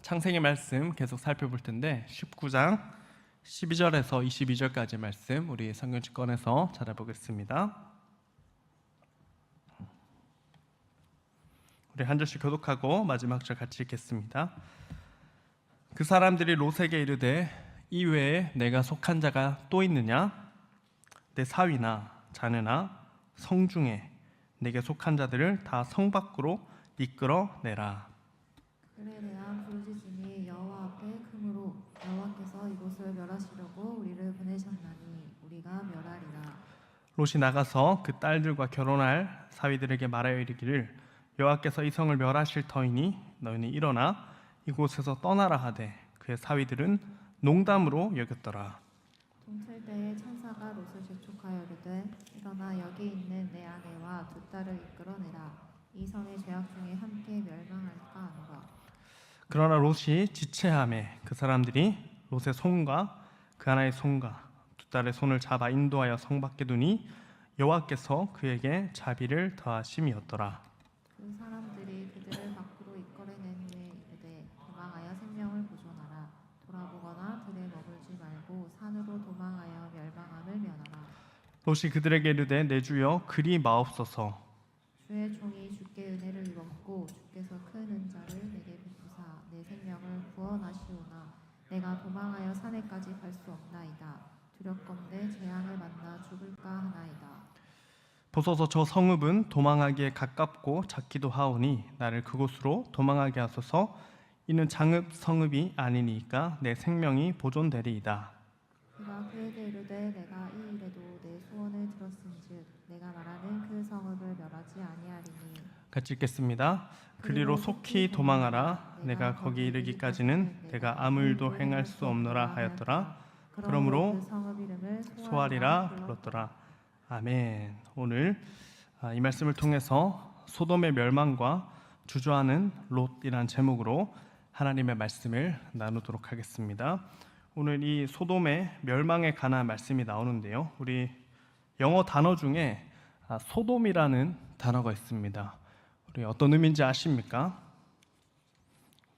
창세기 말씀 계속 살펴볼 텐데 19장 12절에서 22절까지 말씀 우리 성경책 꺼내서 찾아보겠습니다. 우리 한 절씩 교독하고 마지막 절 같이 읽겠습니다. 그 사람들이 롯에게 이르되 이 외에 내가 속한 자가 또 있느냐? 내 사위나 자녀나 성중에 내게 속한 자들을 다 성 밖으로 이끌어내라. 그에 대한 부르짖음이 여호와 앞에 크므로 여호와께서 이곳을 멸하시려고 우리를 보내셨나니 우리가 멸하리라. 롯이 나가서 그 딸들과 결혼할 사위들에게 말하여 이르기를 여호와께서 이 성을 멸하실 터이니 너희는 일어나 이곳에서 떠나라 하되 그의 사위들은 농담으로 여겼더라. 동틀 때에 천사가 롯을 재촉하여 이르되 일어나 여기 있는 내 아내와 두 딸을 이끌어내라. 이 성의 죄악 중에 함께 멸망할까 하노라. 그러나 롯이 지체하매 그 사람들이 롯의 손과 그 하나의 손과 두 딸의 손을 잡아 인도하여 성 밖에 두니 여호와께서 그에게 자비를 더하심이었더라. 그 사람들이 그들을 밖으로 이끌어낸 후에 이르되 도망하여 생명을 보존하라. 돌아보거나 들에 머물지 말고 산으로 도망하여 멸망함을 면하라. 롯이 그들에게 이르되 내 주여 그리 마옵소서. 주의 종이 주께 은혜를 입었고 주께서 큰 은자를 내게 베푸사 내 생명을 구원하시오나 내가 도망하여 산에까지 갈 수 없나이다. 두렵건대 재앙을 만나 죽을까 하나이다. 보소서 저 성읍은 도망하기에 가깝고 작기도 하오니 나를 그곳으로 도망하게 하소서. 이는 장읍 성읍이 아니니까 내 생명이 보존되리이다. 그가 그에게 이르되 내가 이 일에도 내 소원을 들었은즉 내가 말하는 그 성읍을 멸하지 아니하리니. 같이 읽겠습니다. 그리로 속히 도망하라. 내가 거기 이르기까지는 내가 아무 일도 행할 수 없노라 하였더라. 그러므로 그 성읍 이름을 소알이라 불렀더라. 아멘. 오늘 이 말씀을 통해서 소돔의 멸망과 주저하는 롯이란 제목으로 하나님의 말씀을 나누도록 하겠습니다. 오늘 이 소돔의 멸망에 관한 말씀이 나오는데요. 우리 영어 단어 중에 소돔이라는 단어가 있습니다. 우리 어떤 의미인지 아십니까?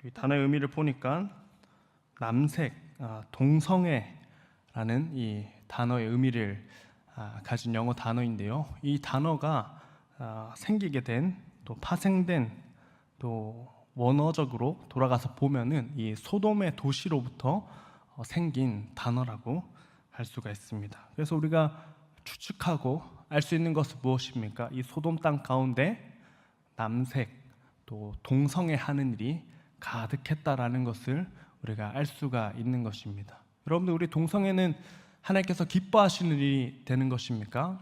이 단어의 의미를 보니까 남색, 동성애라는 이 단어의 의미를 가진 영어 단어인데요. 이 단어가 생기게 된, 또 파생된, 또 원어적으로 돌아가서 보면은 이 소돔의 도시로부터 생긴 단어라고 할 수가 있습니다. 그래서 우리가 추측하고 알 수 있는 것은 무엇입니까? 이 소돔 땅 가운데 남색 또 동성애하는 일이 가득했다라는 것을 우리가 알 수가 있는 것입니다. 여러분들, 우리 동성애는 하나님께서 기뻐하시는 일이 되는 것입니까?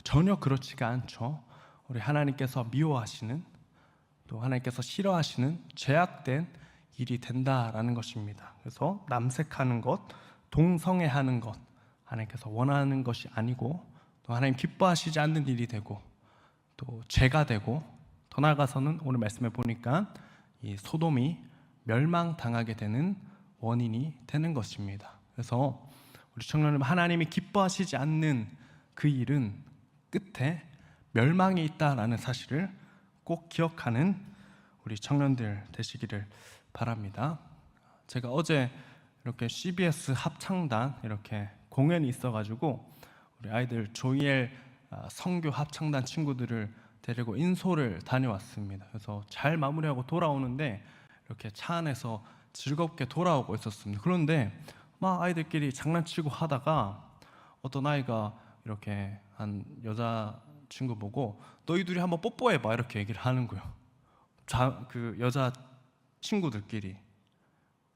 전혀 그렇지가 않죠. 우리 하나님께서 미워하시는, 또 하나님께서 싫어하시는 죄악된 일이 된다라는 것입니다. 그래서 남색하는 것, 동성애하는 것, 하나님께서 원하는 것이 아니고 또 하나님 기뻐하시지 않는 일이 되고 또 죄가 되고, 더 나아가서는 오늘 말씀에 보니까 이 소돔이 멸망당하게 되는 원인이 되는 것입니다. 그래서 우리 청년은 하나님이 기뻐하시지 않는 그 일은 끝에 멸망이 있다라는 사실을 꼭 기억하는 우리 청년들 되시기를 바랍니다. 제가 어제 이렇게 CBS 합창단 이렇게 공연이 있어가지고 우리 아이들 조이엘 성교 합창단 친구들을 데리고 인솔을 다녀왔습니다. 그래서 잘 마무리하고 돌아오는데 이렇게 차 안에서 즐겁게 돌아오고 있었습니다. 그런데 막 아이들끼리 장난치고 하다가 어떤 아이가 이렇게 한 여자 친구 보고 너희 둘이 한번 뽀뽀해봐 이렇게 얘기를 하는 거예요. 그 여자 친구들끼리.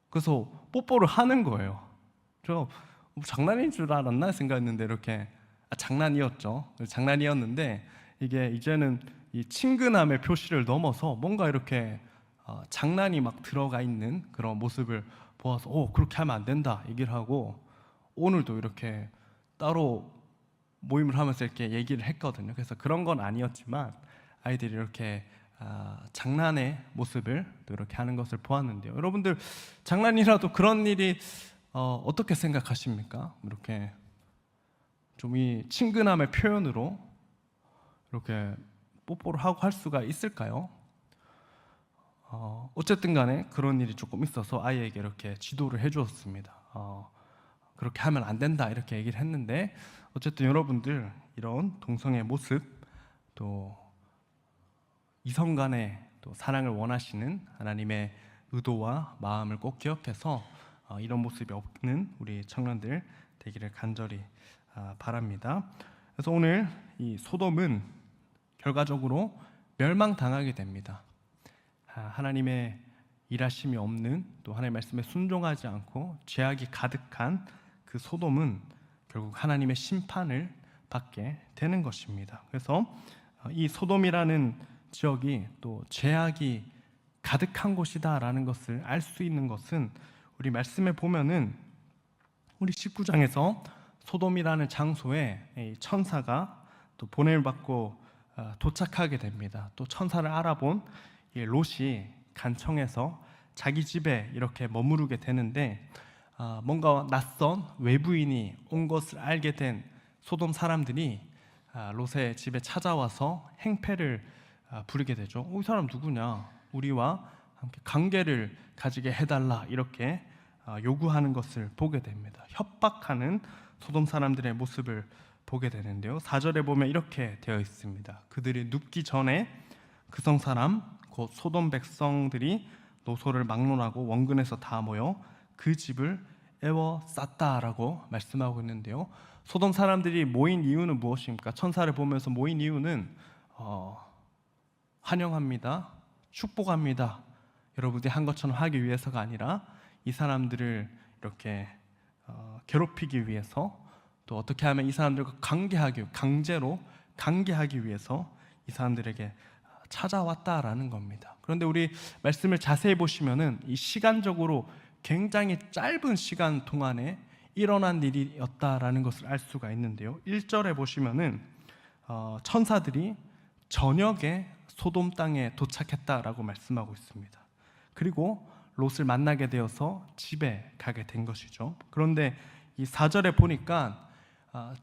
그래서 뽀뽀를 하는 거예요. 저 장난인 줄 알았나 생각했는데 이렇게 장난이었죠. 장난이었는데 이게 이제는 이 친근함의 표시를 넘어서 뭔가 이렇게 장난이 막 들어가 있는 그런 모습을 보아서 그렇게 하면 안 된다 얘기를 하고, 오늘도 이렇게 따로 모임을 하면서 이렇게 얘기를 했거든요. 그래서 그런 건 아니었지만 아이들이 이렇게 장난의 모습을 또 이렇게 하는 것을 보았는데요. 여러분들, 장난이라도 그런 일이 어떻게 생각하십니까? 이렇게 좀 이 친근함의 표현으로 이렇게 뽀뽀를 하고 할 수가 있을까요? 어쨌든 간에 그런 일이 조금 있어서 아이에게 이렇게 지도를 해주었습니다. 그렇게 하면 안 된다 이렇게 얘기를 했는데, 어쨌든 여러분들 이런 동성애 모습, 또 이성 간의 또 사랑을 원하시는 하나님의 의도와 마음을 꼭 기억해서 이런 모습이 없는 우리 청년들 되기를 간절히 바랍니다. 그래서 오늘 이 소돔은 결과적으로 멸망당하게 됩니다. 하나님의 일하심이 없는, 또 하나님의 말씀에 순종하지 않고 죄악이 가득한 그 소돔은 결국 하나님의 심판을 받게 되는 것입니다. 그래서 이 소돔이라는 지역이 또 죄악이 가득한 곳이다라는 것을 알 수 있는 것은 우리 말씀에 보면은 우리 19장에서 소돔이라는 장소에 천사가 또 보냄을 받고 도착하게 됩니다. 또 천사를 알아본 롯이 간청해서 자기 집에 이렇게 머무르게 되는데, 뭔가 낯선 외부인이 온 것을 알게 된 소돔 사람들이 롯의 집에 찾아와서 행패를 부리게 되죠. 이 사람 누구냐? 우리와 함께 관계를 가지게 해달라 이렇게 요구하는 것을 보게 됩니다. 협박하는 소돔 사람들의 모습을 보게 되는데요. 4절에 보면 이렇게 되어 있습니다. 그들이 눕기 전에 그 성 사람 곧 소돔 백성들이 노소를 막론하고 원근에서 다 모여 그 집을 에워쌌다라고 말씀하고 있는데요. 소돔 사람들이 모인 이유는 무엇입니까? 천사를 보면서 모인 이유는 환영합니다, 축복합니다, 여러분들이 한 것처럼 하기 위해서가 아니라 이 사람들을 이렇게 괴롭히기 위해서, 또 어떻게 하면 이 사람들과 강제로 관계하기 위해서 이 사람들에게 찾아왔다라는 겁니다. 그런데 우리 말씀을 자세히 보시면은 이 시간적으로 굉장히 짧은 시간 동안에 일어난 일이었다라는 것을 알 수가 있는데요. 1절에 보시면은 천사들이 저녁에 소돔 땅에 도착했다라고 말씀하고 있습니다. 그리고 롯을 만나게 되어서 집에 가게 된 것이죠. 그런데 이 4절에 보니까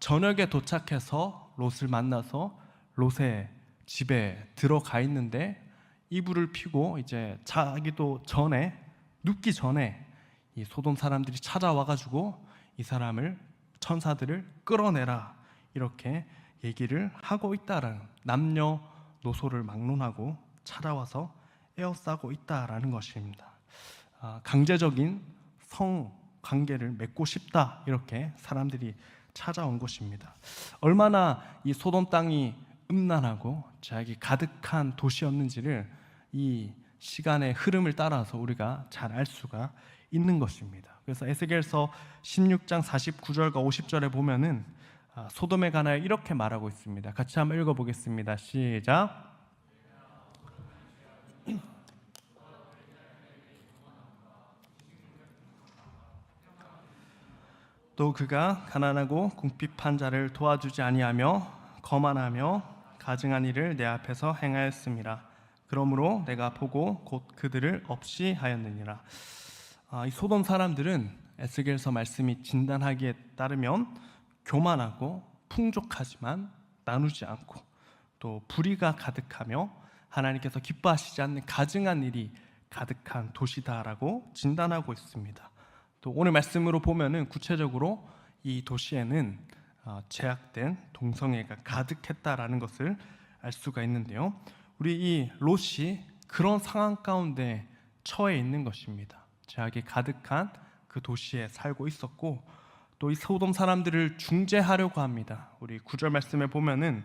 저녁에 도착해서 롯을 만나서 롯의 집에 들어가 있는데, 이불을 피고 이제 자기도 전에, 눕기 전에 이 소돔 사람들이 찾아와가지고 이 사람을, 천사들을 끌어내라 이렇게 얘기를 하고 있다라는, 남녀노소를 막론하고 찾아와서 에워싸고 있다라는 것입니다. 강제적인 성 관계를 맺고 싶다 이렇게 사람들이 찾아온 것입니다. 얼마나 이 소돔 땅이 음란하고 죄악이 가득한 도시였는지를 이 시간의 흐름을 따라서 우리가 잘 알 수가 있는 것입니다. 그래서 에스겔서 16장 49절과 50절에 보면은 소돔에 관하여 이렇게 말하고 있습니다. 같이 한번 읽어보겠습니다. 시작. 또 그가 가난하고 궁핍한 자를 도와주지 아니하며 거만하며 가증한 일을 내 앞에서 행하였음이라. 그러므로 내가 보고 곧 그들을 없이 하였느니라. 이 소돔 사람들은 에스겔서 말씀이 진단하기에 따르면 교만하고 풍족하지만 나누지 않고, 또 불의가 가득하며 하나님께서 기뻐하시지 않는 가증한 일이 가득한 도시다라고 진단하고 있습니다. 또 오늘 말씀으로 보면은 구체적으로 이 도시에는 죄악된 동성애가 가득했다라는 것을 알 수가 있는데요. 우리 이 롯이 그런 상황 가운데 처해 있는 것입니다. 죄악이 가득한 그 도시에 살고 있었고, 또 이 소돔 사람들을 중재하려고 합니다. 우리 9절 말씀에 보면은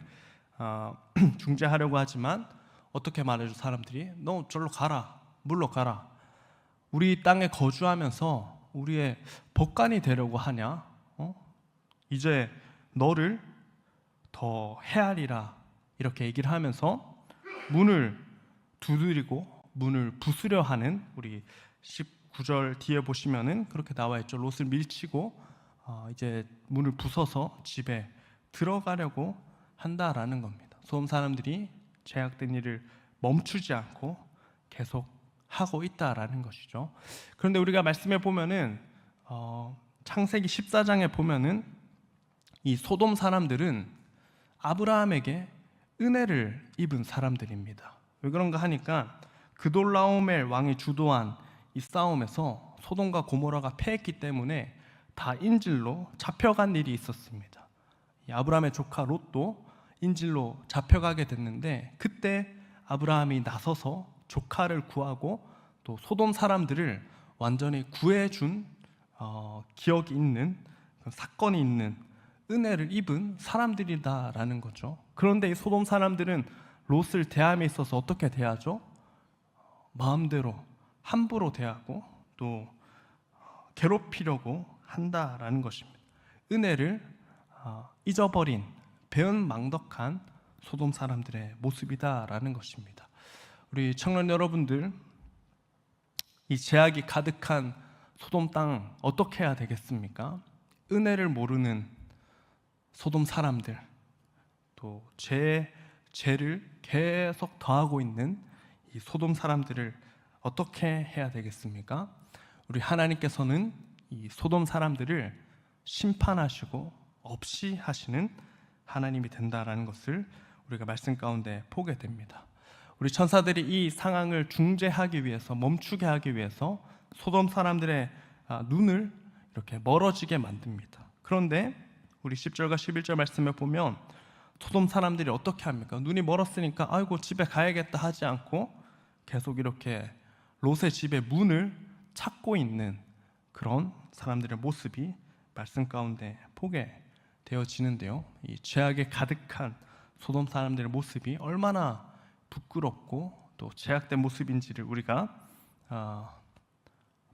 중재하려고 하지만 어떻게 말해줘? 사람들이 너 저리로 가라, 물러가라. 우리 땅에 거주하면서 우리의 법관이 되려고 하냐? 이제 너를 더 헤아리라 이렇게 얘기를 하면서 문을 두드리고 문을 부수려 하는, 우리 19절 뒤에 보시면은 그렇게 나와 있죠. 롯을 밀치고 이제 문을 부숴서 집에 들어가려고 한다라는 겁니다. 소돔 사람들이 죄악된 일을 멈추지 않고 계속 하고 있다라는 것이죠. 그런데 우리가 말씀해 보면은 창세기 14장에 보면은 이 소돔 사람들은 아브라함에게 은혜를 입은 사람들입니다. 왜 그런가 하니까 그돌라오멜 왕이 주도한 이 싸움에서 소돔과 고모라가 패했기 때문에 다 인질로 잡혀간 일이 있었습니다. 이 아브라함의 조카 롯도 인질로 잡혀가게 됐는데, 그때 아브라함이 나서서 조카를 구하고 또 소돔 사람들을 완전히 구해준 기억이 있는, 사건이 있는 은혜를 입은 사람들이다라는 거죠. 그런데 이 소돔 사람들은 롯을 대함에 있어서 어떻게 대하죠? 마음대로 함부로 대하고 또 괴롭히려고 한다라는 것입니다. 은혜를 잊어버린 배은망덕한 소돔 사람들의 모습이다라는 것입니다. 우리 청년 여러분들, 이 죄악이 가득한 소돔 땅 어떻게 해야 되겠습니까? 은혜를 모르는 소돔 사람들, 또 죄를 계속 더하고 있는 이 소돔 사람들을 어떻게 해야 되겠습니까? 우리 하나님께서는 이 소돔 사람들을 심판하시고 없이 하시는 하나님이 된다라는 것을 우리가 말씀 가운데 보게 됩니다. 우리 천사들이 이 상황을 중재하기 위해서, 멈추게 하기 위해서 소돔 사람들의 눈을 이렇게 멀어지게 만듭니다. 그런데 우리 10절과 11절 말씀에 보면 소돔 사람들이 어떻게 합니까? 눈이 멀었으니까 아이고 집에 가야겠다 하지 않고 계속 이렇게 롯의 집의 문을 찾고 있는 그런 사람들의 모습이 말씀 가운데 보게 되어지는데요. 이 죄악에 가득한 소돔 사람들의 모습이 얼마나 부끄럽고 또 죄악된 모습인지를 우리가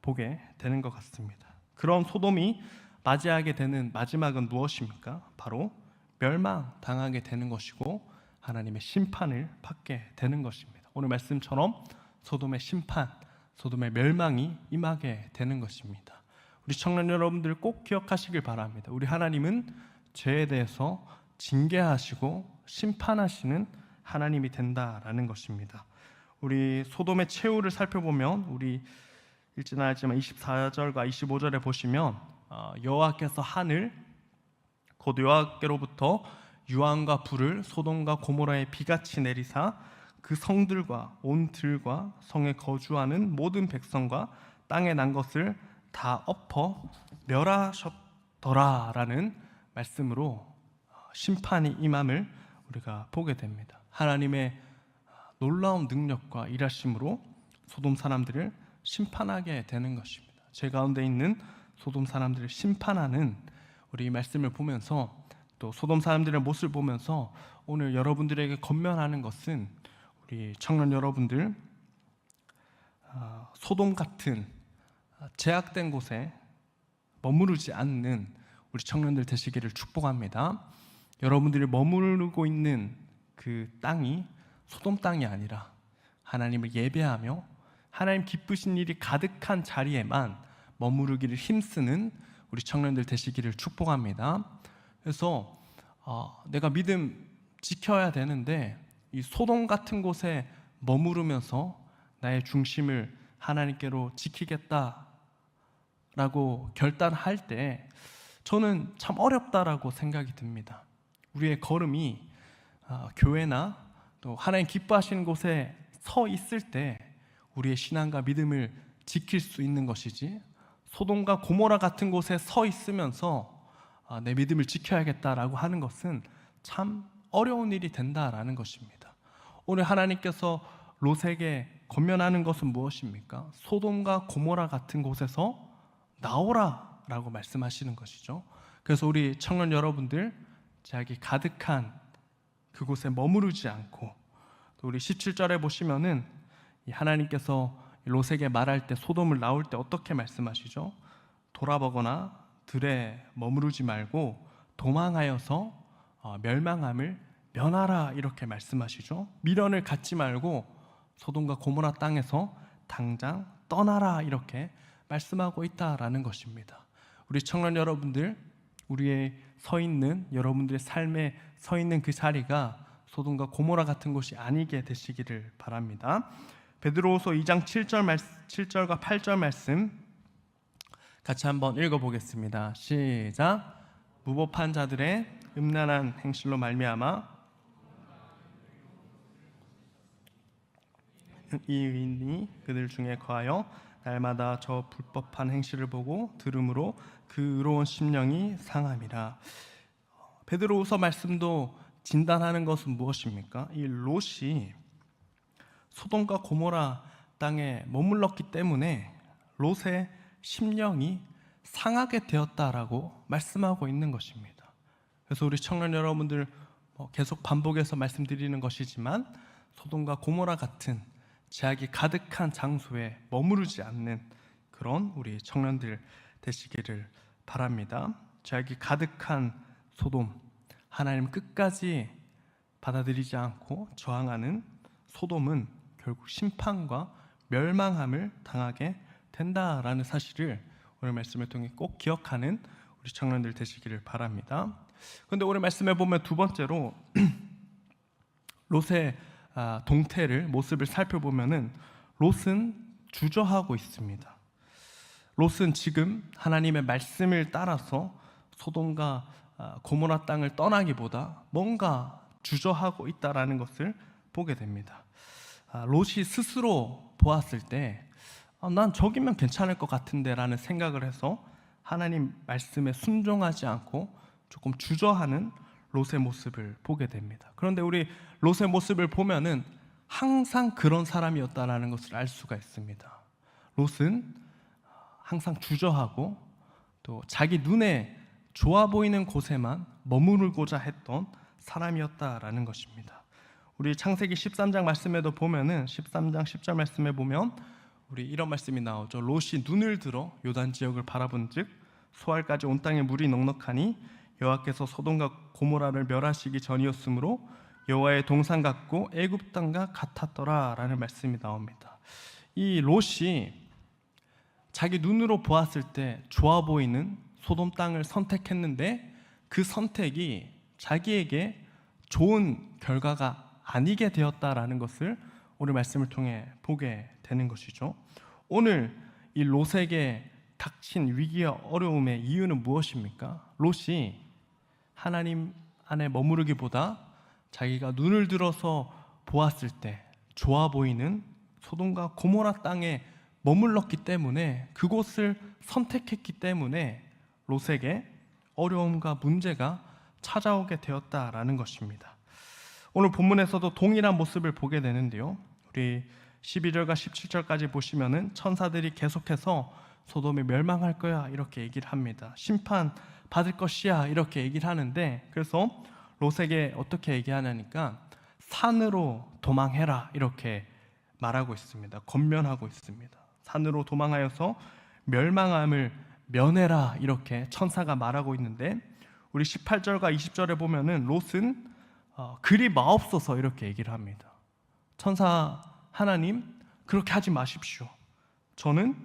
보게 되는 것 같습니다. 그런 소돔이 맞이하게 되는 마지막은 무엇입니까? 바로 멸망당하게 되는 것이고 하나님의 심판을 받게 되는 것입니다. 오늘 말씀처럼 소돔의 심판, 소돔의 멸망이 임하게 되는 것입니다. 우리 청년 여러분들 꼭 기억하시길 바랍니다. 우리 하나님은 죄에 대해서 징계하시고 심판하시는 하나님이 된다라는 것입니다. 우리 소돔의 최후를 살펴보면, 우리 읽지는 않았지만 24절과 25절에 보시면 여호와께서 하늘 곧 여호와께로부터 유황과 불을 소돔과 고모라에 비같이 내리사 그 성들과 온 들과 성에 거주하는 모든 백성과 땅에 난 것을 다 엎어 멸하셨더라라는 말씀으로 심판이 임함을 우리가 보게 됩니다. 하나님의 놀라운 능력과 일하심으로 소돔 사람들을 심판하게 되는 것입니다. 죄 가운데 있는 소돔 사람들을 심판하는 우리 말씀을 보면서, 또 소돔 사람들의 모습을 보면서 오늘 여러분들에게 권면하는 것은, 우리 청년 여러분들 소돔 같은 제약된 곳에 머무르지 않는 우리 청년들 되시기를 축복합니다. 여러분들이 머무르고 있는 그 땅이 소돔 땅이 아니라 하나님을 예배하며 하나님 기쁘신 일이 가득한 자리에만 머무르기를 힘쓰는 우리 청년들 되시기를 축복합니다. 그래서 내가 믿음 지켜야 되는데 이 소돔 같은 곳에 머무르면서 나의 중심을 하나님께로 지키겠다라고 결단할 때 저는 참 어렵다라고 생각이 듭니다. 우리의 걸음이 교회나 또 하나님 기뻐하시는 곳에 서 있을 때 우리의 신앙과 믿음을 지킬 수 있는 것이지, 소돔과 고모라 같은 곳에 서 있으면서 내 믿음을 지켜야겠다라고 하는 것은 참 어려운 일이 된다라는 것입니다. 오늘 하나님께서 롯에게 권면하는 것은 무엇입니까? 소돔과 고모라 같은 곳에서 나오라라고 말씀하시는 것이죠. 그래서 우리 청년 여러분들, 자기 가득한 그곳에 머무르지 않고, 또 우리 17절에 보시면은 하나님께서 롯에게 말할 때 소돔을 나올 때 어떻게 말씀하시죠? 돌아보거나 들에 머무르지 말고 도망하여서 멸망함을 면하라, 이렇게 말씀하시죠. 미련을 갖지 말고 소돔과 고모라 땅에서 당장 떠나라, 이렇게 말씀하고 있다라는 것입니다. 우리 청년 여러분들, 우리의 서 있는, 여러분들의 삶에 서 있는 그 자리가 소돔과 고모라 같은 곳이 아니게 되시기를 바랍니다. 베드로후서 2장 7절과 8절 말씀 같이 한번 읽어보겠습니다. 시작. 무법한 자들의 음란한 행실로 말미암아 이 의인이 그들 중에 거하여 날마다 저 불법한 행실을 보고 들음으로 그 의로운 심령이 상함이라. 베드로후서 말씀도 진단하는 것은 무엇입니까? 이 롯이 소돔과 고모라 땅에 머물렀기 때문에 롯의 심령이 상하게 되었다라고 말씀하고 있는 것입니다. 그래서 우리 청년 여러분들 계속 반복해서 말씀드리는 것이지만 소돔과 고모라 같은 죄악이 가득한 장소에 머무르지 않는 그런 우리 청년들 되시기를 바랍니다. 죄악이 가득한 소돔, 하나님 끝까지 받아들이지 않고 저항하는 소돔은 결국 심판과 멸망함을 당하게 된다라는 사실을 오늘 말씀을 통해 꼭 기억하는 우리 청년들 되시기를 바랍니다. 그런데 오늘 말씀에 보면 두 번째로 롯의 동태를 모습을 살펴보면은 롯은 주저하고 있습니다. 롯은 지금 하나님의 말씀을 따라서 소돔과 고모라 땅을 떠나기보다 뭔가 주저하고 있다라는 것을 보게 됩니다. 롯이 스스로 보았을 때 난 저기면 괜찮을 것 같은데 라는 생각을 해서 하나님 말씀에 순종하지 않고 조금 주저하는 롯의 모습을 보게 됩니다. 그런데 우리 롯의 모습을 보면은 항상 그런 사람이었다라는 것을 알 수가 있습니다. 롯은 항상 주저하고 또 자기 눈에 좋아 보이는 곳에만 머무르고자 했던 사람이었다라는 것입니다. 우리 창세기 13장 말씀에도 보면은 13장 10절 말씀에 보면 우리 이런 말씀이 나오죠. 롯이 눈을 들어 요단 지역을 바라본즉 소알까지 온 땅에 물이 넉넉하니 여호와께서 소돔과 고모라를 멸하시기 전이었으므로 여호와의 동산 같고 애굽 땅과 같았더라라는 말씀이 나옵니다. 이 롯이 자기 눈으로 보았을 때 좋아 보이는 소돔 땅을 선택했는데 그 선택이 자기에게 좋은 결과가 아니게 되었다라는 것을 오늘 말씀을 통해 보게 되는 것이죠. 오늘 이 롯에게 닥친 위기와 어려움의 이유는 무엇입니까? 롯이 하나님 안에 머무르기보다 자기가 눈을 들어서 보았을 때 좋아 보이는 소돔과 고모라 땅에 머물렀기 때문에, 그곳을 선택했기 때문에 롯에게 어려움과 문제가 찾아오게 되었다라는 것입니다. 오늘 본문에서도 동일한 모습을 보게 되는데요. 우리 12절과 17절까지 보시면은 천사들이 계속해서 소돔이 멸망할 거야 이렇게 얘기를 합니다. 심판 받을 것이야 이렇게 얘기를 하는데, 그래서 롯에게 어떻게 얘기하냐니까 산으로 도망해라 이렇게 말하고 있습니다. 권면하고 있습니다. 산으로 도망하여서 멸망함을 면해라 이렇게 천사가 말하고 있는데, 우리 18절과 20절에 보면은 롯은 그리 마옵소서 이렇게 얘기를 합니다. 천사 하나님, 그렇게 하지 마십시오. 저는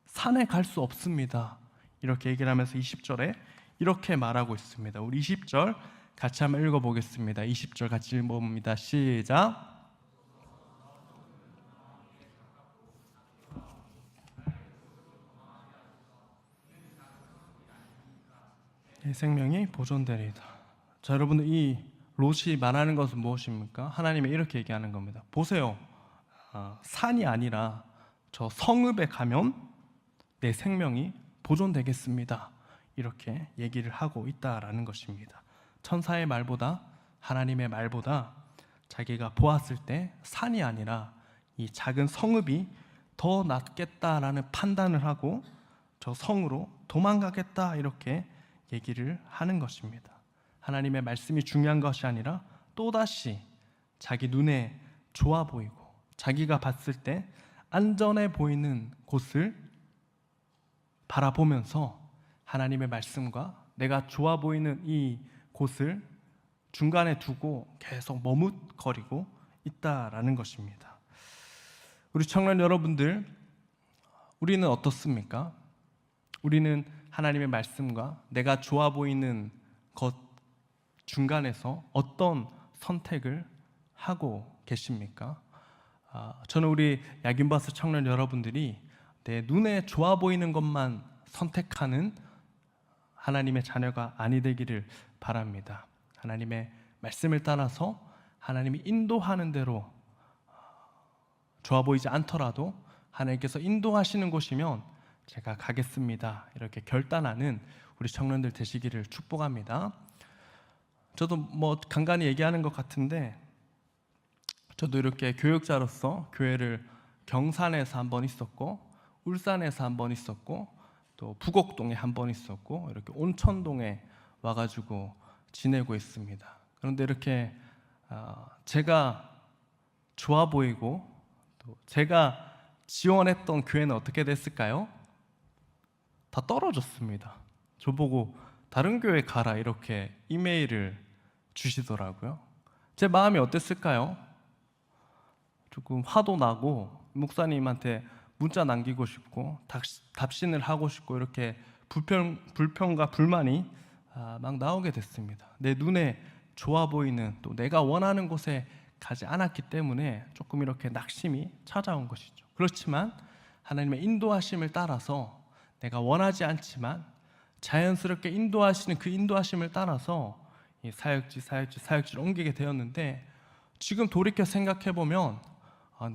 산에 갈 수 없습니다. 이렇게 얘기를 하면서 20절에 이렇게 말하고 있습니다. 우리 20절 같이 한번 읽어보겠습니다. 20절 같이 읽어봅니다. 시작. 내 생명이 보존되리이다. 자, 여러분, 이 롯이 말하는 것은 무엇입니까? 하나님이 이렇게 얘기하는 겁니다. 보세요. 산이 아니라 저 성읍에 가면 내 생명이 보존되겠습니다. 이렇게 얘기를 하고 있다라는 것입니다. 천사의 말보다, 하나님의 말보다 자기가 보았을 때 산이 아니라 이 작은 성읍이 더 낫겠다라는 판단을 하고 저 성으로 도망가겠다 이렇게 얘기를 하는 것입니다. 하나님의 말씀이 중요한 것이 아니라 또다시 자기 눈에 좋아 보이고 자기가 봤을 때 안전해 보이는 곳을 바라보면서 하나님의 말씀과 내가 좋아 보이는 이 곳을 중간에 두고 계속 머뭇거리고 있다라는 것입니다. 우리 청년 여러분들, 우리는 어떻습니까? 우리는 하나님의 말씀과 내가 좋아 보이는 것 중간에서 어떤 선택을 하고 계십니까? 저는 우리 야긴버스 청년 여러분들이 내 눈에 좋아 보이는 것만 선택하는 하나님의 자녀가 아니 되기를 바랍니다. 하나님의 말씀을 따라서 하나님이 인도하는 대로 좋아 보이지 않더라도 하나님께서 인도하시는 곳이면 제가 가겠습니다. 이렇게 결단하는 우리 청년들 되시기를 축복합니다. 저도 간간히 얘기하는 것 같은데, 저도 이렇게 교육자로서 교회를 경산에서 한 번 있었고, 울산에서 한 번 있었고, 또 부곡동에 한 번 있었고, 이렇게 온천동에 와가지고 지내고 있습니다. 그런데 이렇게 제가 좋아 보이고 또 제가 지원했던 교회는 어떻게 됐을까요? 다 떨어졌습니다. 저보고 다른 교회 가라 이렇게 이메일을 주시더라고요. 제 마음이 어땠을까요? 조금 화도 나고 목사님한테 문자 남기고 싶고 답신을 하고 싶고 이렇게 불평과 불만이 막 나오게 됐습니다. 내 눈에 좋아 보이는 또 내가 원하는 곳에 가지 않았기 때문에 조금 이렇게 낙심이 찾아온 것이죠. 그렇지만 하나님의 인도하심을 따라서 내가 원하지 않지만 자연스럽게 인도하시는 그 인도하심을 따라서 이 사역지를 옮기게 되었는데, 지금 돌이켜 생각해 보면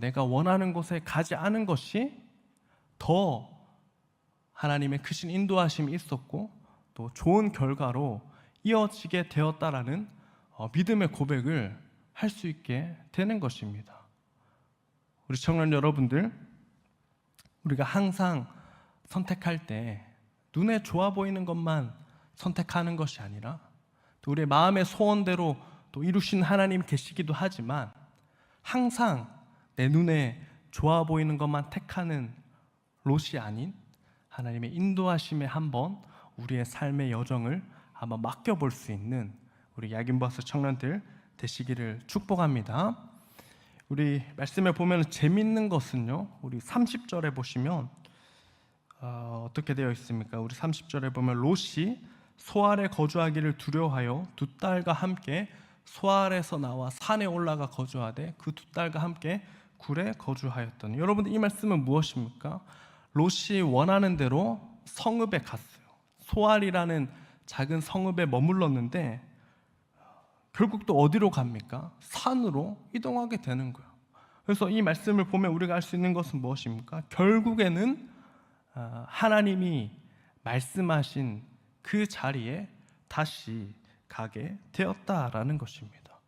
내가 원하는 곳에 가지 않은 것이 더 하나님의 크신 인도하심이 있었고 또 좋은 결과로 이어지게 되었다라는 믿음의 고백을 할 수 있게 되는 것입니다. 우리 청년 여러분들, 우리가 항상 선택할 때 눈에 좋아 보이는 것만 선택하는 것이 아니라 또 우리의 마음의 소원대로 또 이루신 하나님 계시기도 하지만, 항상 내 눈에 좋아 보이는 것만 택하는 롯이 아닌 하나님의 인도하심에 한번 우리의 삶의 여정을 한번 맡겨볼 수 있는 우리 야긴버스 청년들 되시기를 축복합니다. 우리 말씀에 보면 재밌는 것은요, 우리 30절에 보시면 어떻게 되어 있습니까? 우리 30절에 보면 롯이 소알에 거주하기를 두려워하여 두 딸과 함께 소알에서 나와 산에 올라가 거주하되 그 두 딸과 함께 굴에 거주하였더니. 여러분들, 이 말씀은 무엇입니까? 롯이 원하는 대로 성읍에 갔어요. 소알이라는 작은 성읍에 머물렀는데 결국 또 어디로 갑니까? 산으로 이동하게 되는 거예요. 그래서 이 말씀을 보면 우리가 알 수 있는 것은 무엇입니까? 결국에는 하나님이 말씀하신 그 자리에 다시 가게 되었다라는 것입니다.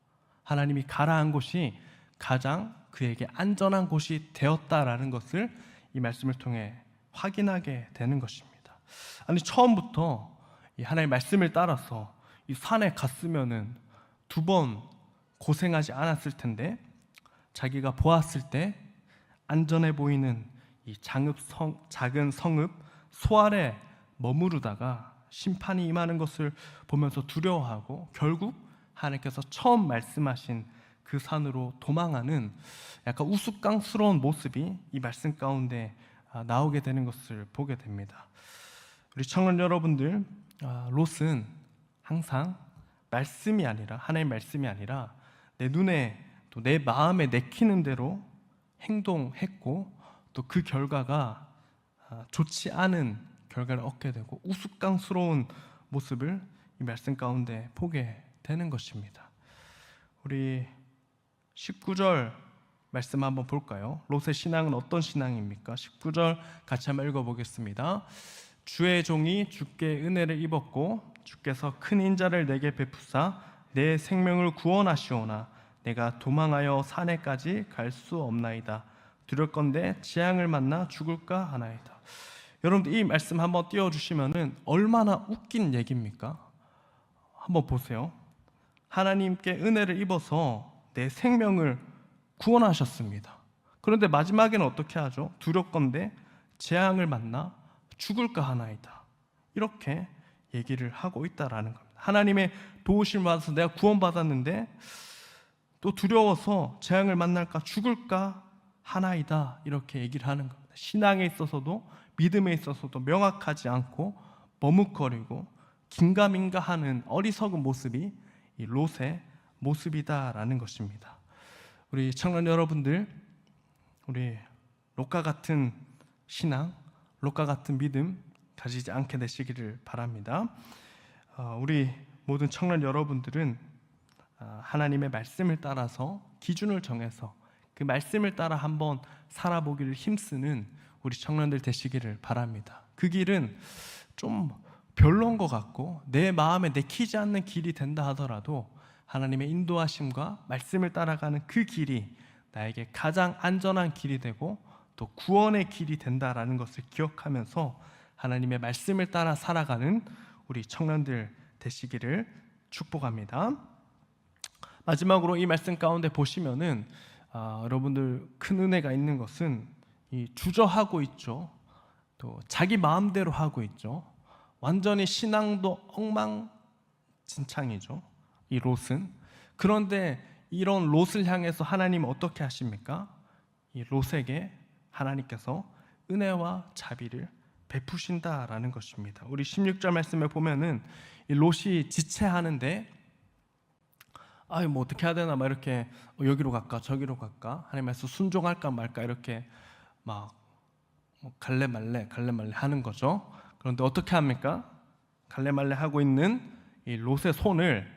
하나님이 가라 한 곳이 가장 그에게 안전한 곳이 되었다라는 것을 이 말씀을 통해 확인하게 되는 것입니다. 아니, 처음부터 이 하나님의 말씀을 따라서 이 산에 갔으면은 두 번 고생하지 않았을 텐데, 자기가 보았을 때 안전해 보이는 이 작은 성읍 소알에 머무르다가 심판이 임하는 것을 보면서 두려워하고 결국 하나님께서 처음 말씀하신 그 산으로 도망하는 약간 우스꽝스러운 모습이 이 말씀 가운데 나오게 되는 것을 보게 됩니다. 우리 청년 여러분들, 롯은 항상 말씀이 아니라, 하나님의 말씀이 아니라 내 눈에 또 내 마음에 내키는 대로 행동했고 또 그 결과가 좋지 않은 결과를 얻게 되고 우스꽝스러운 모습을 이 말씀 가운데 보게 되는 것입니다. 우리 19절 말씀 한번 볼까요? 롯의 신앙은 어떤 신앙입니까? 19절 같이 한번 읽어보겠습니다. 주의 종이 주께 은혜를 입었고 주께서 큰 인자를 내게 베푸사 내 생명을 구원하시오나 내가 도망하여 산에까지 갈 수 없나이다. 두렵건대 재앙을 만나 죽을까 하나이다. 여러분들, 이 말씀 한번 띄워주시면은 얼마나 웃긴 얘기입니까? 한번 보세요. 하나님께 은혜를 입어서 내 생명을 구원하셨습니다. 그런데 마지막에는 어떻게 하죠? 두렵건대 재앙을 만나 죽을까 하나이다. 이렇게 얘기를 하고 있다라는 겁니다. 하나님의 도우심을 받아서 내가 구원받았는데 또 두려워서 재앙을 만날까 죽을까 하나이다. 이렇게 얘기를 하는 겁니다. 신앙에 있어서도 믿음에 있어서도 명확하지 않고 머뭇거리고 긴가민가하는 어리석은 모습이 이 롯의 모습이다라는 것입니다. 우리 청년 여러분들, 우리 롯과 같은 신앙, 롯과 같은 믿음 가지지 않게 되시기를 바랍니다. 우리 모든 청년 여러분들은 하나님의 말씀을 따라서 기준을 정해서 그 말씀을 따라 한번 살아보기를 힘쓰는 우리 청년들 되시기를 바랍니다. 그 길은 좀 별로인 것 같고 내 마음에 내키지 않는 길이 된다 하더라도 하나님의 인도하심과 말씀을 따라가는 그 길이 나에게 가장 안전한 길이 되고 또 구원의 길이 된다라는 것을 기억하면서 하나님의 말씀을 따라 살아가는 우리 청년들 되시기를 축복합니다. 마지막으로 이 말씀 가운데 보시면은 여러분들 큰 은혜가 있는 것은 이 주저하고 있죠. 또 자기 마음대로 하고 있죠. 완전히 신앙도 엉망진창이죠. 이 롯은. 그런데 이런 롯을 향해서 하나님은 어떻게 하십니까? 이 롯에게 하나님께서 은혜와 자비를 베푸신다라는 것입니다. 우리 16절 말씀에 보면은 이 롯이 지체하는데 뭐 어떻게 해야 되나 막 이렇게 여기로 갈까 저기로 갈까 하나님께서 순종할까 말까 이렇게 막 갈래 말래 하는 거죠. 그런데 어떻게 합니까? 갈래 말래 하고 있는 이 롯의 손을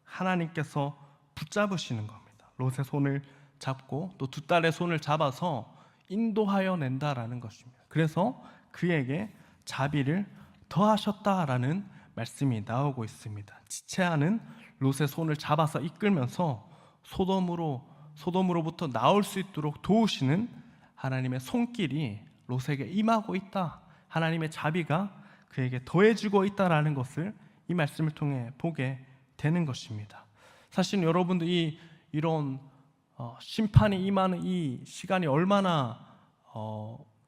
하나님께서 붙잡으시는 겁니다. 롯의 손을 잡고 또 두 딸의 손을 잡아서 인도하여 낸다라는 것입니다. 그래서 그에게 자비를 더하셨다라는 말씀이 나오고 있습니다. 지체하는 롯의 손을 잡아서 이끌면서 소돔으로부터 나올 수 있도록 도우시는 하나님의 손길이 롯에게 임하고 있다. 하나님의 자비가 그에게 더해지고 있다라는 것을 이 말씀을 통해 보게 되는 것입니다. 사실 여러분들 이런 심판이 임하는 이 시간이 얼마나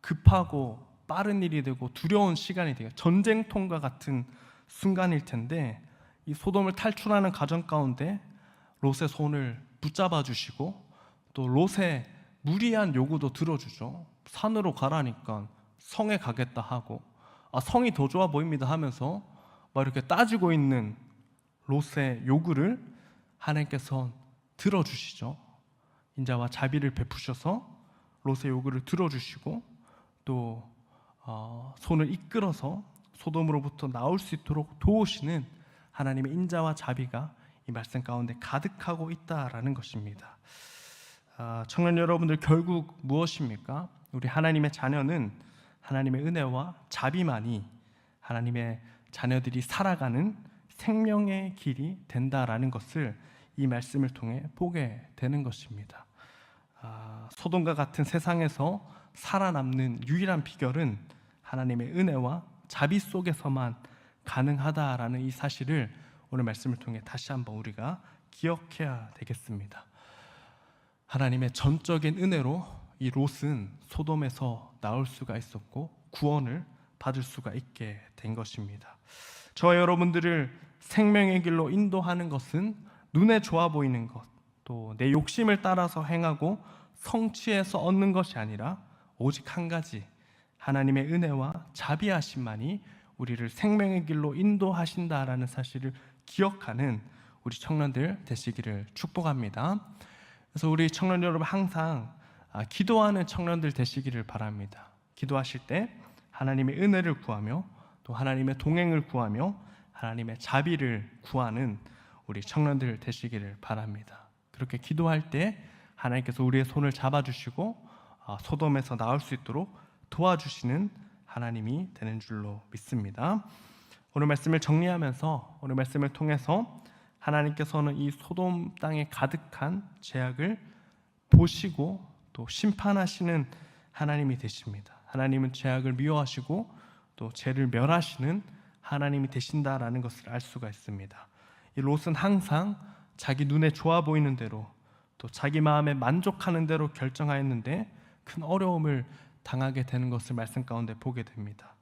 급하고 빠른 일이 되고 두려운 시간이 되고 전쟁통과 같은 순간일 텐데 이 소돔을 탈출하는 과정 가운데 롯의 손을 붙잡아 주시고 또 롯의 무리한 요구도 들어주죠. 산으로 가라니까 성에 가겠다 하고 성이 더 좋아 보입니다 하면서 막 이렇게 따지고 있는 롯의 요구를 하나님께서 들어주시죠. 인자와 자비를 베푸셔서 롯의 요구를 들어주시고 또 손을 이끌어서 소돔으로부터 나올 수 있도록 도우시는 하나님의 인자와 자비가 이 말씀 가운데 가득하고 있다라는 것입니다. 청년 여러분들 결국 무엇입니까? 우리 하나님의 자녀는 하나님의 은혜와 자비만이 하나님의 자녀들이 살아가는 생명의 길이 된다라는 것을 이 말씀을 통해 보게 되는 것입니다. 소돔과 같은 세상에서 살아남는 유일한 비결은 하나님의 은혜와 자비 속에서만 가능하다라는 이 사실을 오늘 말씀을 통해 다시 한번 우리가 기억해야 되겠습니다. 하나님의 전적인 은혜로 이 롯은 소돔에서 나올 수가 있었고 구원을 받을 수가 있게 된 것입니다. 저와 여러분들을 생명의 길로 인도하는 것은 눈에 좋아 보이는 것, 또 내 욕심을 따라서 행하고 성취해서 얻는 것이 아니라 오직 한 가지, 하나님의 은혜와 자비하심만이 우리를 생명의 길로 인도하신다라는 사실을 기억하는 우리 청년들 되시기를 축복합니다. 그래서 우리 청년 여러분 항상 기도하는 청년들 되시기를 바랍니다. 기도하실 때 하나님의 은혜를 구하며 또 하나님의 동행을 구하며 하나님의 자비를 구하는 우리 청년들 되시기를 바랍니다. 그렇게 기도할 때 하나님께서 우리의 손을 잡아주시고 소돔에서 나올 수 있도록 도와주시는 하나님이 되는 줄로 믿습니다. 오늘 말씀을 정리하면서 오늘 말씀을 통해서 하나님께서는 이 소돔 땅에 가득한 죄악을 보시고 또 심판하시는 하나님이 되십니다. 하나님은 죄악을 미워하시고 또 죄를 멸하시는 하나님이 되신다라는 것을 알 수가 있습니다. 이 롯은 항상 자기 눈에 좋아 보이는 대로 또 자기 마음에 만족하는 대로 결정하였는데 큰 어려움을 당하게 되는 것을 말씀 가운데 보게 됩니다.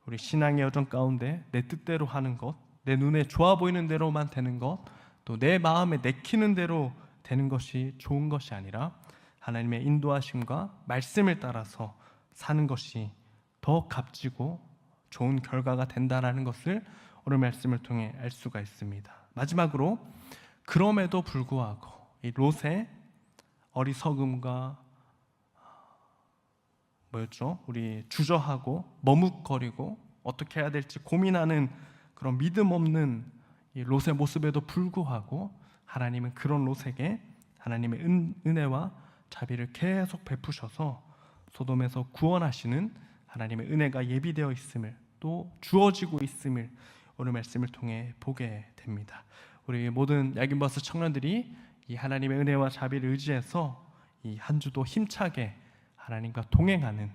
우리 신앙의 여정 가운데 내 뜻대로 하는 것, 내 눈에 좋아 보이는 대로만 되는 것, 또 내 마음에 내키는 대로 되는 것이 좋은 것이 아니라 하나님의 인도하심과 말씀을 따라서 사는 것이 더 값지고 좋은 결과가 된다라는 것을 오늘 말씀을 통해 알 수가 있습니다. 마지막으로 그럼에도 불구하고 이 롯의 어리석음과 우리 주저하고 머뭇거리고 어떻게 해야 될지 고민하는 그런 믿음 없는 이 롯의 모습에도 불구하고 하나님은 그런 롯에게 하나님의 은혜와 자비를 계속 베푸셔서 소돔에서 구원하시는 하나님의 은혜가 예비되어 있음을, 또 주어지고 있음을 오늘 말씀을 통해 보게 됩니다. 우리 모든 야긴버스 청년들이 이 하나님의 은혜와 자비를 의지해서 이 한 주도 힘차게 하나님과 동행하는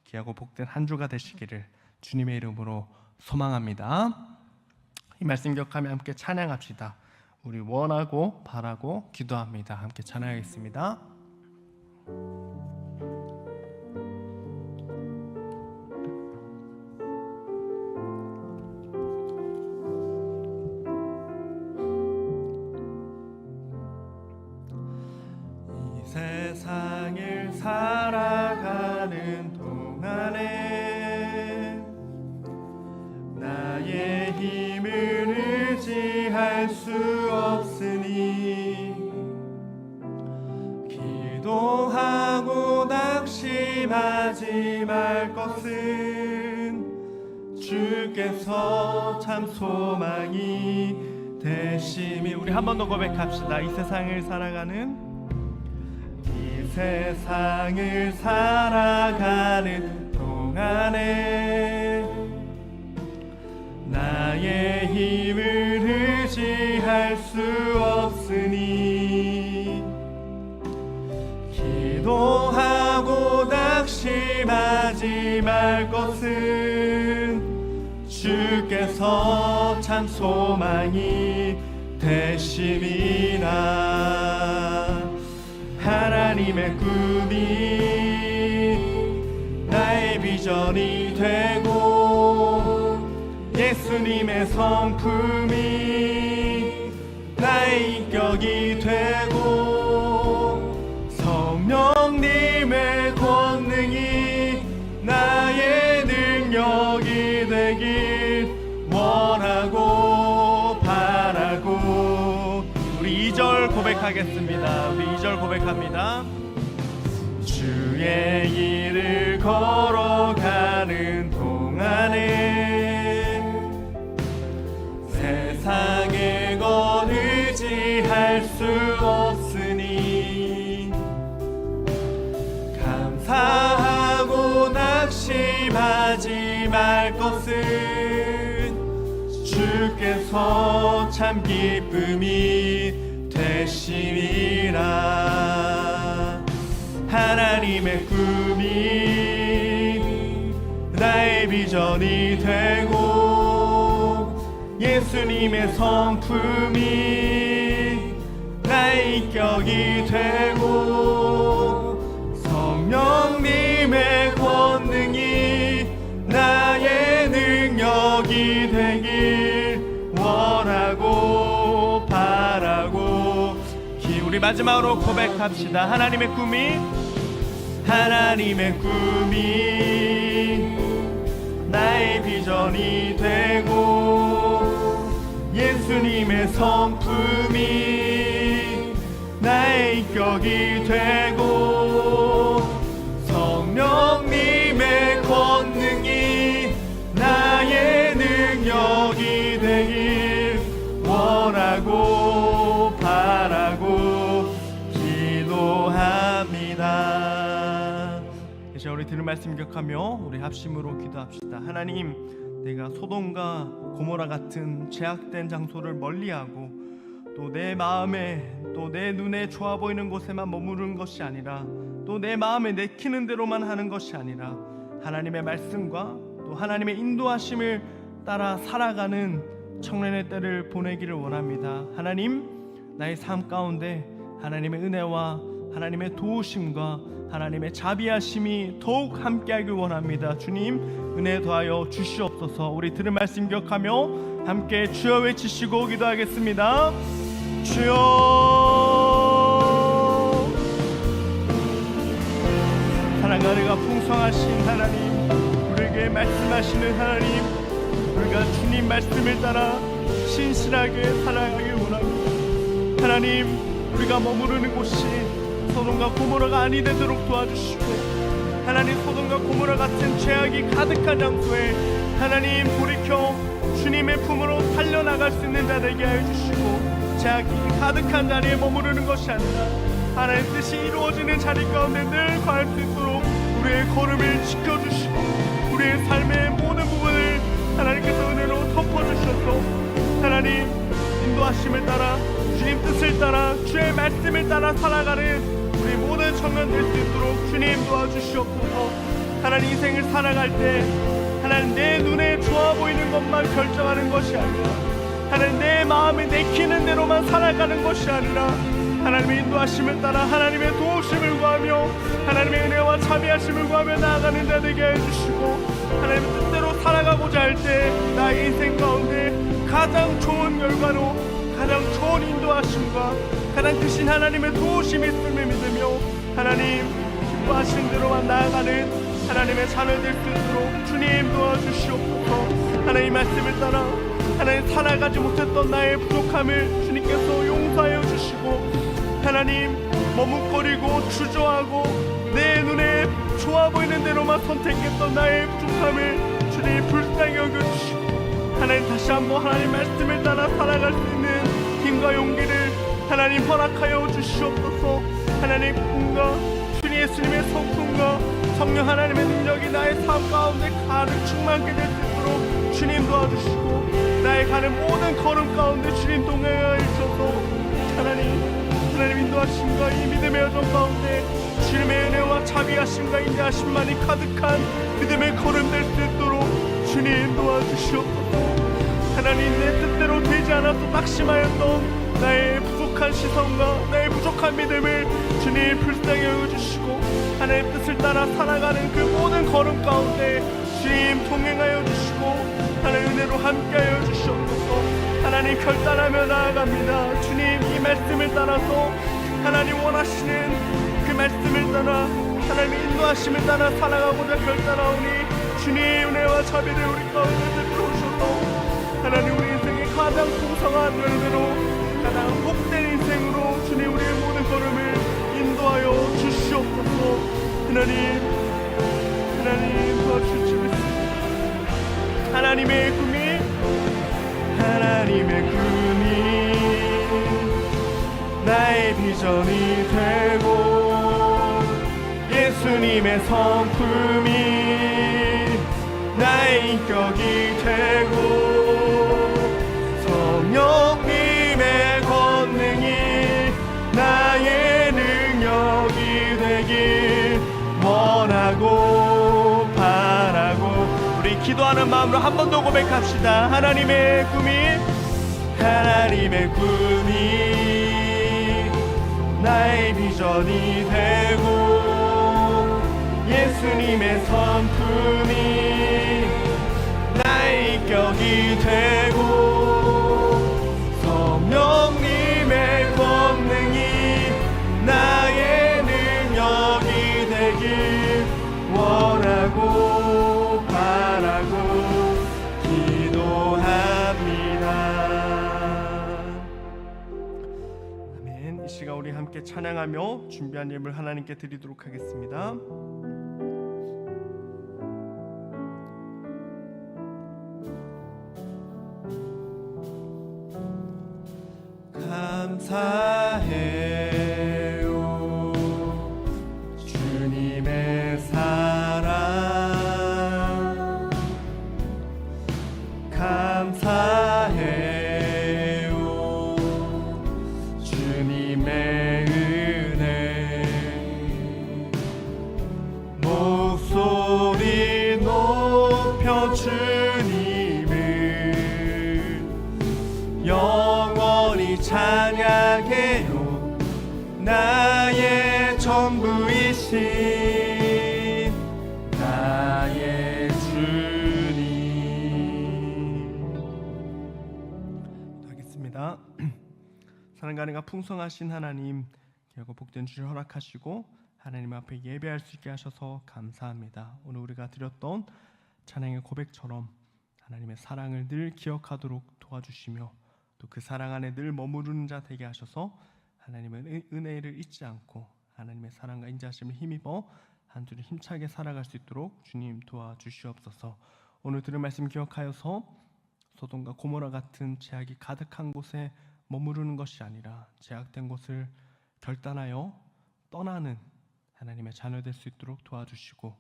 귀하고 복된 한 주가 되시기를 주님의 이름으로 소망합니다. 이 말씀 기억하며 함께 찬양합시다. 우리 원하고 바라고 기도합니다. 함께 찬양하겠습니다. 세상을 살아가는 동안에 나의 힘을 의지할 수 없으니 기도하고 낙심하지 말 것은 주께서 참 소망이 되심이. 우리 한 번 더 고백합시다. 이 세상을 살아가는 세상을 살아가는 동안에 나의 힘을 의지할 수 없으니 기도하고 낙심하지 말 것은 주께서 참 소망이 되심이라. 하나님의 꿈이 나의 비전이 되고 예수님의 성품이 나의 인격이 되고 성령님의 권능이 나의 능력이 되길 원하고 바라고. 우리 2절 고백하겠습니다. 우리 2절 고백합니다. 주의 길을 걸어가는 동안에 세상의 것 의지할 수 없으니 감사하고 낙심하지 말 것은 주께서 참 기쁨이 되심이라. 하나님의 꿈이 나의 비전이 되고 예수님의 성품이 나의 인격이 되고 성령님의 권능이 나의 능력이 되길 원하고 바라고. 우리 마지막으로 고백합시다. 하나님의 꿈이 나의 비전이 되고 예수님의 성품이 나의 인격이 되고 성령님의 권능이 나의 능력이 되길 원하고 바라고 기도합니다. 이제 우리 들은 말씀 기억하며 우리 합심으로 기도합시다. 하나님, 내가 소돔과 고모라 같은 죄악된 장소를 멀리하고 또 내 마음에 또 내 눈에 좋아 보이는 곳에만 머무르는 것이 아니라 또 내 마음에 내키는 대로만 하는 것이 아니라 하나님의 말씀과 또 하나님의 인도하심을 따라 살아가는 청년의 때를 보내기를 원합니다. 하나님, 나의 삶 가운데 하나님의 은혜와 하나님의 도우심과 하나님의 자비하심이 더욱 함께하길 원합니다. 주님, 은혜 더하여 주시옵소서. 우리 들은 말씀 기억하며 함께 주여 외치시고 기도하겠습니다. 주여. 사랑하느가 풍성하신 하나님, 우리에게 말씀하시는 하나님, 우리가 주님 말씀을 따라 신실하게 살아가길 원합니다. 하나님, 우리가 머무르는 곳이 소돔과 고모라가 아니 되도록 도와주시고 하나님, 소돔과 고모라 같은 죄악이 가득한 장소에 하나님 돌이켜 주님의 품으로 살려나갈 수 있는 자 되게 하여 주시고 죄악이 가득한 자리에 머무르는 것이 아니라 하나님 뜻이 이루어지는 자리 가운데 늘 갈 수 있도록 우리의 걸음을 지켜주시고 우리의 삶의 모든 부분을 하나님께서 은혜로 덮어주셔서 하나님 인도하심을 따라 주님 뜻을 따라 주의 말씀을 따라 살아가는 우리 모든 청년 될 수 있도록 주님 도와주시옵소서. 하나님 인생을 살아갈 때 하나님 내 눈에 좋아 보이는 것만 결정하는 것이 아니라 하나님 내 마음이 내키는 대로만 살아가는 것이 아니라 하나님의 인도하심을 따라 하나님의 도우심을 구하며 하나님의 은혜와 자비하심을 구하며 나아가는 자 되게 해주시고 하나님의 뜻대로 살아가고자 할 때 나의 인생 가운데 가장 좋은 결과로 가장 좋은 인도하심과 가장 크신 하나님의 도우심이 있음을 믿으며 하나님 기뻐하시는 대로만 나아가는 하나님의 자녀 될 수 있도록 주님 도와주시옵소서. 하나님 말씀을 따라 하나님 살아가지 못했던 나의 부족함을 주님께서 용서하여 주시고 하나님 머뭇거리고 주저하고 내 눈에 좋아 보이는 대로만 선택했던 나의 부족함을 주님 불쌍히 여겨주시고 하나님 다시 한번 하나님 말씀을 따라 살아갈 수 있는 힘과 용기를 하나님 허락하여 주시옵소서. 하나님 꿈과 주님 예수님의 성품과 성령 하나님의 능력이 나의 삶 가운데 가득 충만하게 될 수 있도록 주님 도와주시고 나의 가는 모든 걸음 가운데 주님 동행하여 주셔서 하나님 인도하심과 이 믿음의 여정 가운데 주님의 은혜와 자비하심과 인자하심만이 가득한 믿음의 걸음 될 수 있도록 주님 도와주시옵소서. 하나님 내 뜻대로 되지 않아서 낙심하였던 나의 부족한 시선과 나의 부족한 믿음을 주님 불쌍히 여겨주시고 하나님 뜻을 따라 살아가는 그 모든 걸음 가운데 주님 동행하여 주시고 하나님 은혜로 함께하여 주시옵소서. 하나님 결단하며 나아갑니다. 주님 이 말씀을 따라서 하나님 원하시는 그 말씀을 따라 하나님의 인도하심을 따라 살아가고자 결단하오니 주님 은혜와 자비를 우리 가운데 베풀어주셔서 하나님 우리 인생의 가장 풍성한 은혜로 가장 복된 인생으로 주님 우리의 모든 걸음을 인도하여 주시옵소서. 하나님 도와주실 줄 믿습니다. 하나님의 꿈이 나의 비전이 되고 예수님의 성품이 나의 인격이 되고 성령님의 권능이 나의 능력이 되길 원하고 바라고 우리 기도하는 마음으로 한 번 더 고백합시다. 하나님의 꿈이 나의 비전이 되고 예수님의 성품이 나의 인격이 되고 성령님의 권능이 나의 능력이 되길 원하고 바라고 기도합니다. 아멘. 이 시간 우리 함께 찬양하며 준비한 예물 하나님께 드리도록 하겠습니다. 감사해요 주님의 사랑 감사해요 주님의 은혜 목소리 높여 주님을 영원히 찬양해요 나의 전부이신 나의 주님. 하겠습니다. 사랑과 은혜가 풍성하신 하나님 기하고 복된 주를 허락하시고 하나님 앞에 예배할 수 있게 하셔서 감사합니다. 오늘 우리가 드렸던 찬양의 고백처럼 하나님의 사랑을 늘 기억하도록 도와주시며 또 그 사랑 안에 늘 머무르는 자 되게 하셔서 하나님의 은혜를 잊지 않고 하나님의 사랑과 인자하심을 힘입어 한 주를 힘차게 살아갈 수 있도록 주님 도와주시옵소서. 오늘 들은 말씀 기억하여서 소돔과 고모라 같은 죄악이 가득한 곳에 머무르는 것이 아니라 죄악된 곳을 결단하여 떠나는 하나님의 자녀 될 수 있도록 도와주시고,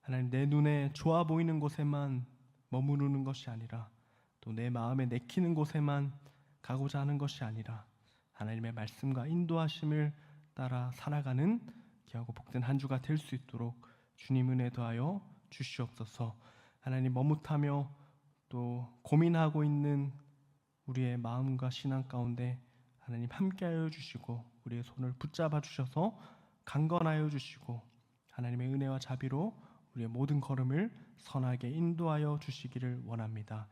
하나님 내 눈에 좋아 보이는 곳에만 머무르는 것이 아니라 또 내 마음에 내키는 곳에만 가고자 하는 것이 아니라 하나님의 말씀과 인도하심을 따라 살아가는 귀하고 복된 한 주가 될 수 있도록 주님 은혜 더하여 주시옵소서. 하나님 머뭇하며 또 고민하고 있는 우리의 마음과 신앙 가운데 하나님 함께하여 주시고 우리의 손을 붙잡아 주셔서 강건하여 주시고 하나님의 은혜와 자비로 우리의 모든 걸음을 선하게 인도하여 주시기를 원합니다.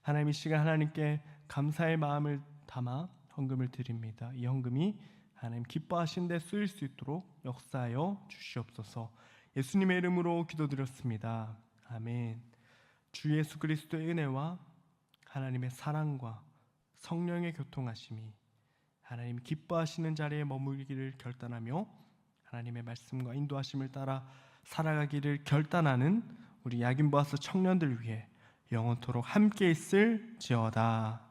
하나님 이 시간 하나님께 감사의 마음을 담아 헌금을 드립니다. 이 헌금이 하나님 기뻐하신 데 쓰일 수 있도록 역사하여 주시옵소서. 예수님의 이름으로 기도드렸습니다. 아멘. 주 예수 그리스도의 은혜와 하나님의 사랑과 성령의 교통하심이 하나님 기뻐하시는 자리에 머물기를 결단하며 하나님의 말씀과 인도하심을 따라 살아가기를 결단하는 우리 야긴보아스 청년들 위해 영원토록 함께 있을지어다.